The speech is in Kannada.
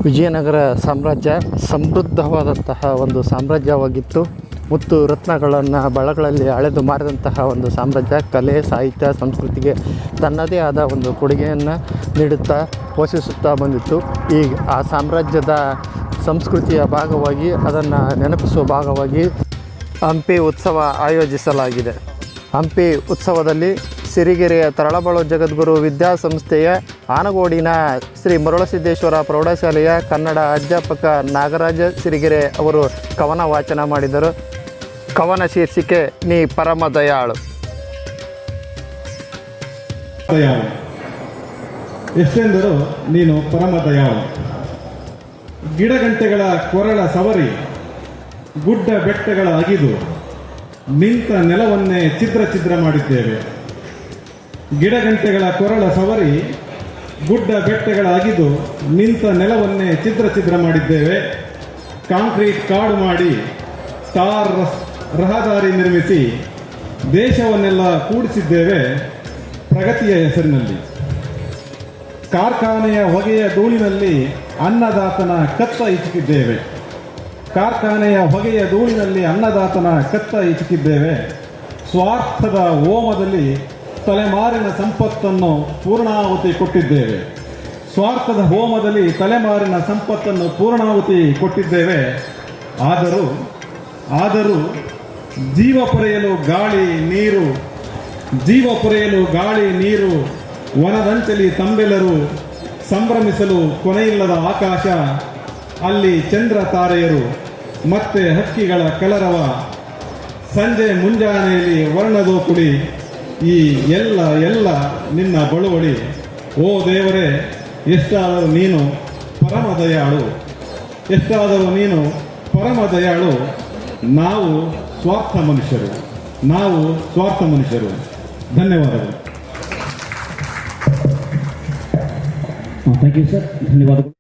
ವಿಜಯನಗರ ಸಾಮ್ರಾಜ್ಯ ಸಮೃದ್ಧವಾದಂತಹ ಒಂದು ಸಾಮ್ರಾಜ್ಯವಾಗಿತ್ತು. ಮುತ್ತು ರತ್ನಗಳನ್ನು ಬಳಗಳಲ್ಲಿ ಅಳೆದು ಮಾರಿದಂತಹ ಒಂದು ಸಾಮ್ರಾಜ್ಯ. ಕಲೆ, ಸಾಹಿತ್ಯ, ಸಂಸ್ಕೃತಿಗೆ ತನ್ನದೇ ಆದ ಒಂದು ಕೊಡುಗೆಯನ್ನು ನೀಡುತ್ತಾ ಪೋಷಿಸುತ್ತಾ ಬಂದಿತ್ತು. ಆ ಸಾಮ್ರಾಜ್ಯದ ಸಂಸ್ಕೃತಿಯ ಭಾಗವಾಗಿ, ಅದನ್ನು ನೆನಪಿಸುವ ಭಾಗವಾಗಿ ಹಂಪಿ ಉತ್ಸವ ಆಯೋಜಿಸಲಾಗಿದೆ. ಹಂಪಿ ಉತ್ಸವದಲ್ಲಿ ಸಿರಿಗೆರೆಯ ತರಳಬಾಳು ಜಗದ್ಗುರು ವಿದ್ಯಾಸಂಸ್ಥೆಯ ಆನಗೋಡಿನ ಶ್ರೀ ಮರುಳಸಿದ್ದೇಶ್ವರ ಪ್ರೌಢಶಾಲೆಯ ಕನ್ನಡ ಅಧ್ಯಾಪಕ ನಾಗರಾಜ ಸಿರಿಗೆರೆ ಅವರು ಕವನ ವಾಚನ ಮಾಡಿದರು. ಕವನ ಶೀರ್ಷಿಕೆ ನೀ ಪರಮ ದಯಾಳು. ಎಷ್ಟೆಂದರೂ ನೀನು ಪರಮ ದಯಾಳು. ಗಿಡಗಂಟೆಗಳ ಕೊರಳ ಸವರಿ, ಗುಡ್ಡ ಬೆಟ್ಟಗಳ ಅಗಿದು ನಿಂತ ನೆಲವನ್ನೇ ಛಿದ್ರ ಛಿದ್ರ ಮಾಡಿದ್ದೇವೆ. ಗಿಡಗಂಟೆಗಳ ಕೊರಳ ಸವರಿ, ಗುಡ್ಡ ಬೆಟ್ಟಗಳ ಅಗಿದು ನಿಂತ ನೆಲವನ್ನೇ ಛಿದ್ರ ಛಿದ್ರ ಮಾಡಿದ್ದೇವೆ. ಕಾಂಕ್ರೀಟ್ ಕಾಡು ಮಾಡಿ ಟಾರ್ ರಹದಾರಿ ನಿರ್ಮಿಸಿ ದೇಶವನ್ನೆಲ್ಲ ಕೂಡಿಸಿದ್ದೇವೆ ಪ್ರಗತಿಯ ಹೆಸರಿನಲ್ಲಿ. ಕಾರ್ಖಾನೆಯ ಹೊಗೆಯ ಧೂಳಿನಲ್ಲಿ ಅನ್ನದಾತನ ಕತ್ತ ಇಸುಕಿದ್ದೇವೆ. ಕಾರ್ಖಾನೆಯ ಹೊಗೆಯ ಧೂಳಿನಲ್ಲಿ ಅನ್ನದಾತನ ಕತ್ತ ಇಸುಕಿದ್ದೇವೆ. ಸ್ವಾರ್ಥದ ಹೋಮದಲ್ಲಿ ತಲೆಮಾರಿನ ಸಂಪತ್ತನ್ನು ಪೂರ್ಣಾಹುತಿ ಕೊಟ್ಟಿದ್ದೇವೆ. ಸ್ವಾರ್ಥದ ಹೋಮದಲ್ಲಿ ತಲೆಮಾರಿನ ಸಂಪತ್ತನ್ನು ಪೂರ್ಣಾಹುತಿ ಕೊಟ್ಟಿದ್ದೇವೆ. ಆದರೂ ಜೀವ ಪೊರೆಯಲು ಗಾಳಿ ನೀರು ವನದಂಚಲಿ ತಂಬೆಲರು ಸಂಭ್ರಮಿಸಲು ಕೊನೆಯಿಲ್ಲದ ಆಕಾಶ, ಅಲ್ಲಿ ಚಂದ್ರ ತಾರೆಯರು ಮತ್ತೆ ಹಕ್ಕಿಗಳ ಕಲರವ, ಸಂಜೆ ಮುಂಜಾನೆಯಲ್ಲಿ ವರ್ಣದೋಕುಳಿ, ಈ ಎಲ್ಲ ನಿನ್ನ ಬಳುವಳಿ. ಓ ದೇವರೇ, ಎಷ್ಟಾದರೂ ನೀನು ಪರಮ ದಯಾಳು. ನಾವು ಸ್ವಾರ್ಥ ಮನುಷ್ಯರು. ಧನ್ಯವಾದಗಳು. ಥ್ಯಾಂಕ್ ಯು ಸರ್, ಧನ್ಯವಾದಗಳು.